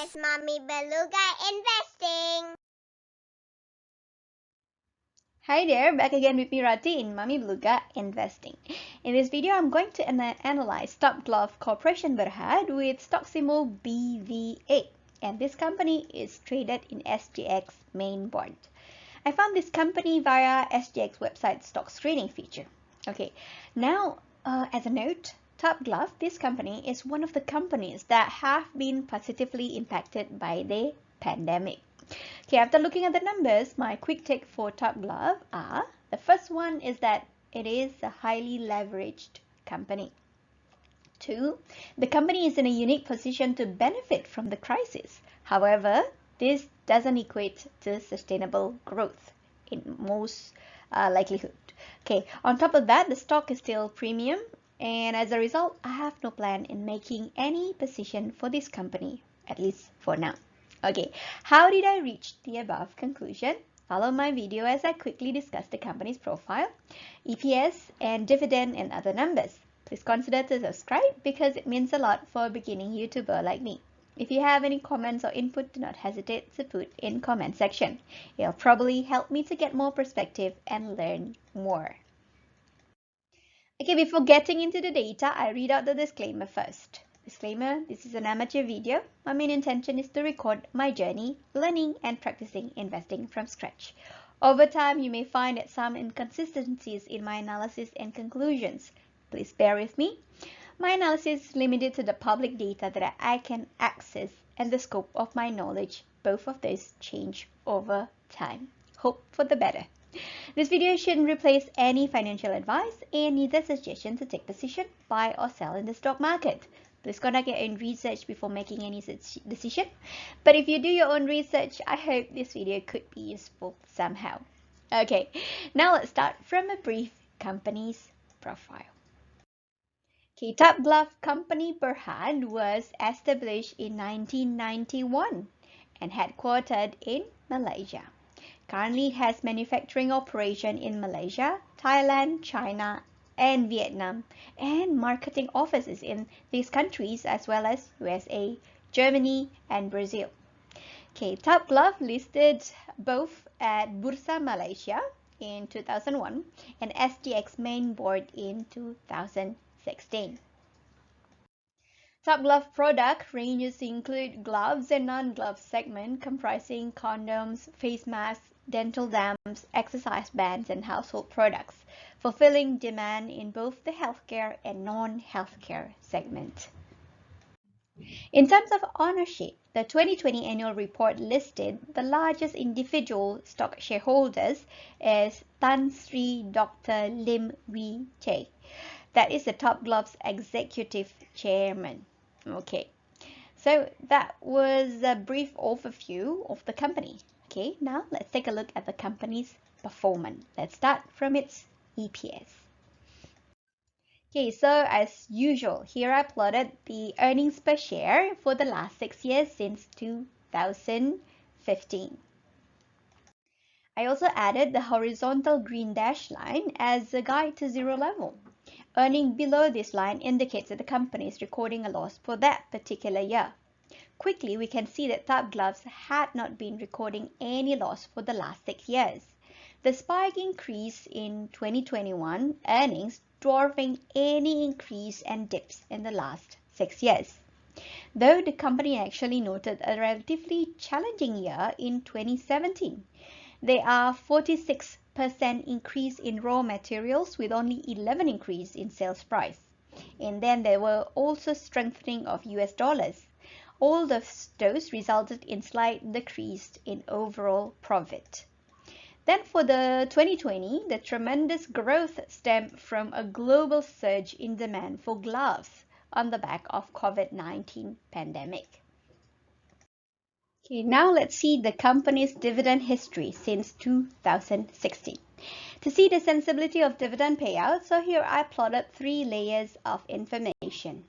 is Mommy Beluga Investing. Hi there, back again with me Rati in Mommy Beluga Investing. In this video, I'm going to analyze Glove Corporation Berhad with stock symbol BVA, and this company is traded in SGX main board. I found this company via SGX website stock screening feature. Okay, now as a note, Glove, this company is one of the companies that have been positively impacted by the pandemic. Okay, after looking at the numbers, my quick take for Glove are, the first one is that it is a highly leveraged company. 2, the company is in a unique position to benefit from the crisis. However, this doesn't equate to sustainable growth in most likelihood. Okay, on top of that, the stock is still premium, and as a result, I have no plan in making any position for this company, at least for now. Okay, how did I reach the above conclusion? Follow my video as I quickly discuss the company's profile, EPS, and dividend and other numbers. Please consider to subscribe because it means a lot for a beginning YouTuber like me. If you have any comments or input, do not hesitate to put in comment section. It'll probably help me to get more perspective and learn more. Okay, before getting into the data, I read out the disclaimer first. Disclaimer, this is an amateur video. My main intention is to record my journey, learning and practicing investing from scratch. Over time, you may find that some inconsistencies in my analysis and conclusions. Please bear with me. My analysis is limited to the public data that I can access, and the scope of my knowledge, both of those change over time. Hope for the better. This video shouldn't replace any financial advice and neither suggestion to take position, buy or sell in the stock market. Please conduct your own research before making any decision. But if you do your own research, I hope this video could be useful somehow. Okay, now let's start from a brief company's profile. Okay, Glove Company Berhad was established in 1991 and headquartered in Malaysia. Currently has manufacturing operation in Malaysia, Thailand, China, and Vietnam, and marketing offices in these countries as well as USA, Germany, and Brazil. Okay, Glove listed both at Bursa Malaysia in 2001 and SGX main board in 2016. Glove product ranges include gloves and non-glove segment comprising condoms, face masks, dental dams, exercise bands, and household products, fulfilling demand in both the healthcare and non-healthcare segment. In terms of ownership, the 2020 annual report listed the largest individual stock shareholders as Tan Sri Dr. Lim Wee Chae. That is the Glove's executive chairman. Okay, so that was a brief overview of the company. Okay, now let's take a look at the company's performance. Let's start from its EPS. Okay, so as usual, here I plotted the earnings per share for the last 6 years since 2015. I also added the horizontal green dashed line as a guide to zero level. Earning below this line indicates that the company is recording a loss for that particular year. Quickly, we can see that Gloves had not been recording any loss for the last 6 years. The spike increase in 2021 earnings dwarfing any increase and dips in the last 6 years. Though the company actually noted a relatively challenging year in 2017. There are 46% increase in raw materials with only 11% increase in sales price. And then there were also strengthening of US dollars. All of those resulted in slight decrease in overall profit. Then for the 2020, the tremendous growth stemmed from a global surge in demand for gloves on the back of COVID-19 pandemic. Okay, now let's see the company's dividend history since 2016. To see the sensibility of dividend payout, so here I plotted 3 layers of information.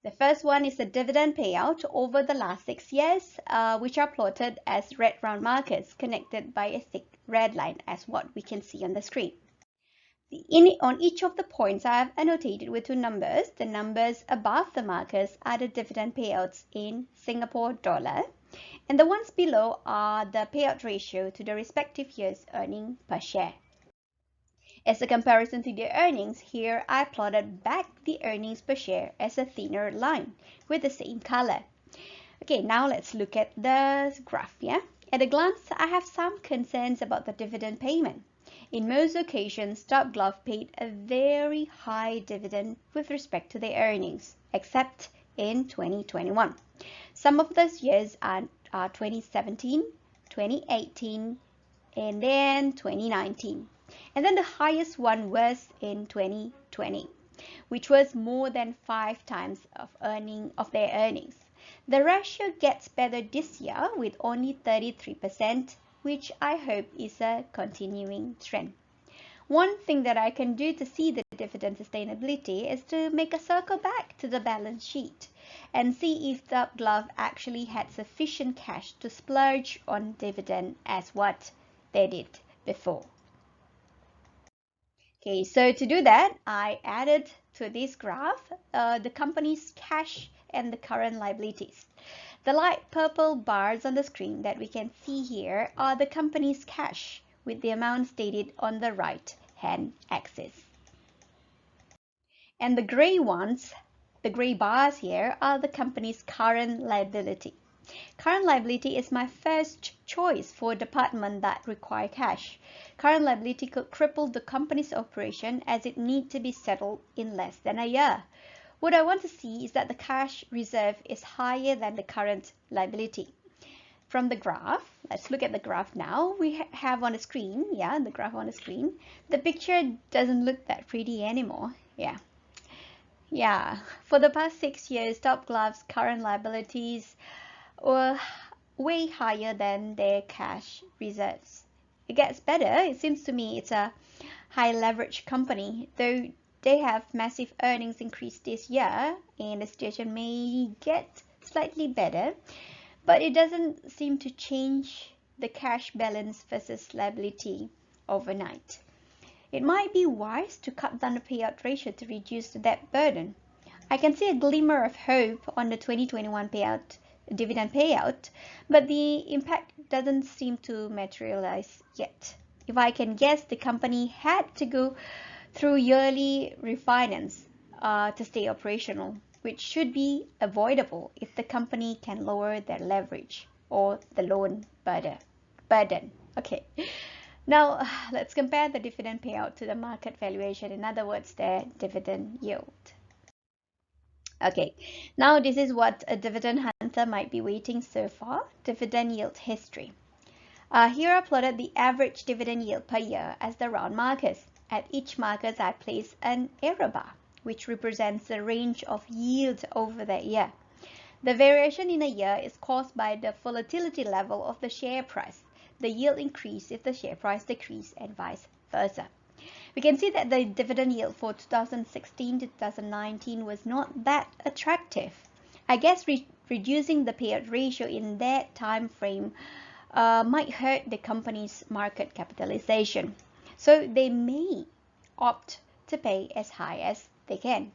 The first one is the dividend payout over the last 6 years, which are plotted as red round markers connected by a thick red line as what we can see on the screen. On each of the points, I have annotated with two numbers. The numbers above the markers are the dividend payouts in Singapore dollar, and the ones below are the payout ratio to the respective year's earning per share. As a comparison to the earnings, here I plotted back the earnings per share as a thinner line with the same color. Okay, now let's look at the graph, yeah? At a glance, I have some concerns about the dividend payment. In most occasions, Top Glove paid a very high dividend with respect to their earnings, except in 2021. Some of those years are 2017, 2018, and then 2019. And then the highest one was in 2020, which was more than 5 times of their earnings. The ratio gets better this year with only 33%, which I hope is a continuing trend. One thing that I can do to see the dividend sustainability is to make a circle back to the balance sheet and see if the Glove actually had sufficient cash to splurge on dividend as what they did before. Okay, so to do that, I added to this graph the company's cash and the current liabilities. The light purple bars on the screen that we can see here are the company's cash with the amount stated on the right-hand axis. And the gray ones, the gray bars here, are the company's current liability. Current liability is my first choice for a department that require cash. Current liability could cripple the company's operation as it needs to be settled in less than a year. What I want to see is that the cash reserve is higher than the current liability. From the graph, let's look at the graph now. We have on the screen, the graph on the screen. The picture doesn't look that pretty anymore. For the past 6 years, Top Glove's current liabilities were way higher than their cash reserves. It gets better. It seems to me it's a high leverage company, though they have massive earnings increase this year and the situation may get slightly better, but it doesn't seem to change the cash balance versus liability overnight. It might be wise to cut down the payout ratio to reduce the debt burden. I can see a glimmer of hope on the 2021 dividend payout, but the impact doesn't seem to materialize yet. If I can guess, the company had to go through yearly refinance to stay operational, which should be avoidable if the company can lower their leverage or the loan burden. Okay. Now, let's compare the dividend payout to the market valuation, in other words, their dividend yield. Okay, now this is what a dividend hunter might be waiting so far, dividend yield history. Here I plotted the average dividend yield per year as the round markers. At each markers I place an error bar, which represents the range of yield over that year. The variation in a year is caused by the volatility level of the share price. The yield increase if the share price decrease and vice versa. We can see that the dividend yield for 2016 to 2019 was not that attractive. I guess reducing the payout ratio in that time frame might hurt the company's market capitalization. So they may opt to pay as high as they can.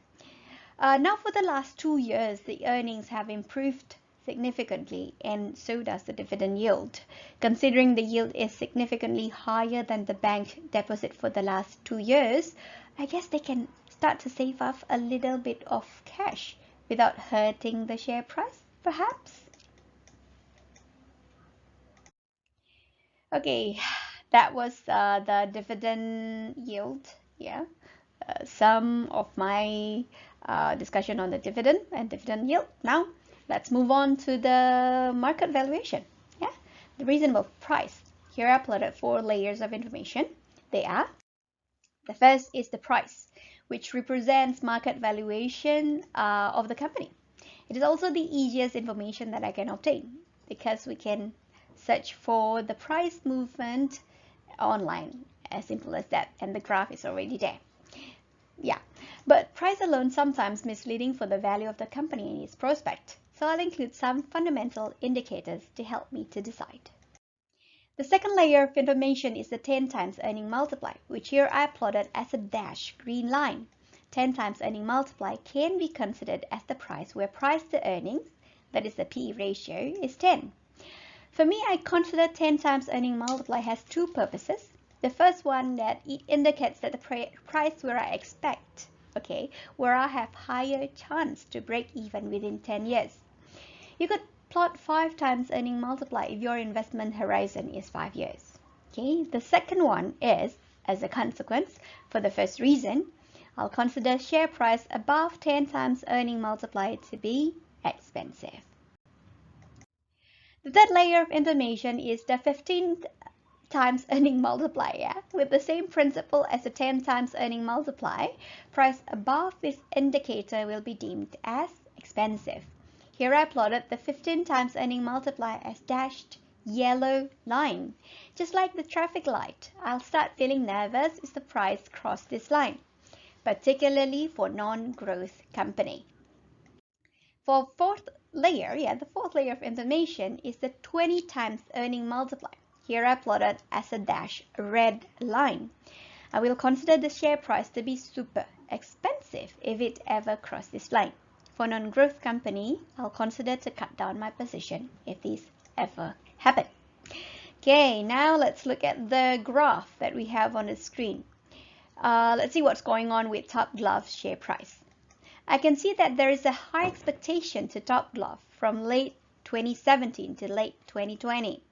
Now for the last 2 years, the earnings have improved significantly, and so does the dividend yield. Considering the yield is significantly higher than the bank deposit for the last 2 years, I guess they can start to save up a little bit of cash without hurting the share price, perhaps. Okay, that was the dividend yield. Some of my discussion on the dividend and dividend yield. Now let's move on to the market valuation. The reasonable price. Here I plotted 4 layers of information. They are: the first is the price, which represents market valuation of the company. It is also the easiest information that I can obtain because we can search for the price movement online, as simple as that, and the graph is already there. But price alone sometimes misleading for the value of the company and its prospect. So I'll include some fundamental indicators to help me to decide. The second layer of information is the 10 times earning multiply, which here I plotted as a dashed green line. 10 times earning multiply can be considered as the price where price to earnings, that is the PE ratio, is 10. For me, I consider 10 times earning multiply has two purposes. The first one, that it indicates that the price where I expect, okay, where I have higher chance to break even within 10 years. You could plot 5 times earning multiply if your investment horizon is 5 years. Okay, the second one is, as a consequence, for the first reason, I'll consider share price above 10 times earning multiply to be expensive. The third layer of information is the 15 times earning multiply, yeah? With the same principle as the 10 times earning multiply, price above this indicator will be deemed as expensive. Here I plotted the 15 times earning multiply as dashed yellow line. Just like the traffic light, I'll start feeling nervous if the price crosses this line, particularly for non-growth company. For fourth layer, the fourth layer of information is the 20 times earning multiply. Here I plotted as a dashed red line. I will consider the share price to be super expensive if it ever crosses this line. For non-growth company, I'll consider to cut down my position if this ever happen. Okay, now let's look at the graph that we have on the screen. Let's see what's going on with Top Glove's share price. I can see that there is a high expectation to Top Glove from late 2017 to late 2020.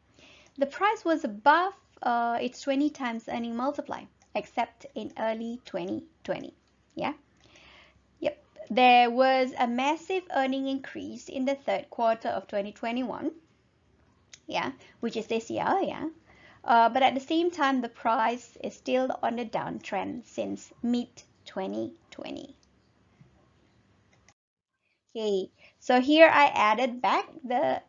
The price was above its 20 times earning multiply, except in early 2020. Yeah. Yep. There was a massive earning increase in the third quarter of 2021. Yeah, which is this year. Yeah. But at the same time, the price is still on the downtrend since mid-2020. Okay, so here I added back the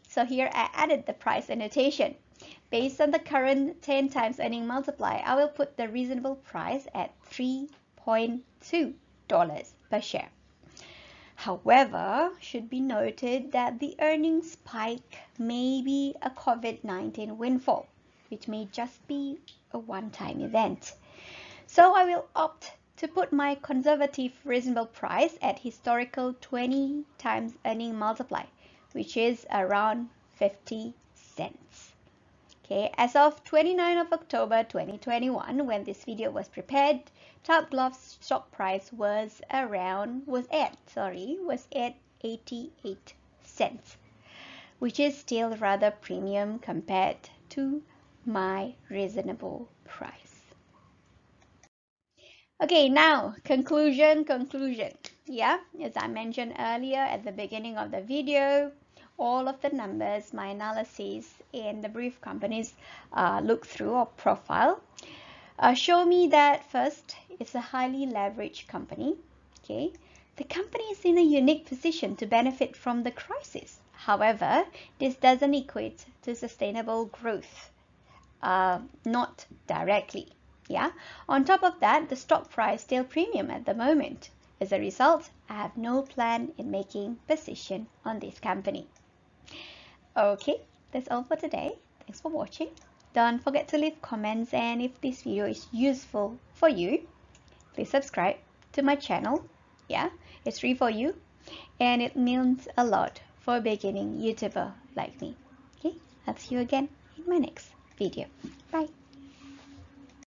so here I added the price annotation. Based on the current 10 times earning multiply, I will put the reasonable price at $3.2 per share. However, should be noted that the earnings spike may be a COVID-19 windfall, which may just be a one-time event. So I will opt to put my conservative reasonable price at historical 20 times earning multiply, which is around 50 cents. Okay, as of 29th of October 2021, when this video was prepared, Top Glove's stock price was at 88 cents, which is still rather premium compared to my reasonable price. Okay, now conclusion. Yeah, as I mentioned earlier at the beginning of the video, all of the numbers, my analysis, and the brief companies look through or profile show me that first, it's a highly leveraged company. Okay, the company is in a unique position to benefit from the crisis. However, this doesn't equate to sustainable growth, not directly. Yeah. On top of that, the stock price still premium at the moment. As a result, I have no plan in making position on this company. Okay, that's all for today. Thanks for watching. Don't forget to leave comments, and if this video is useful for you, please subscribe to my channel. Yeah, it's free for you, and it means a lot for a beginning YouTuber like me. Okay, I'll see you again in my next video. Bye.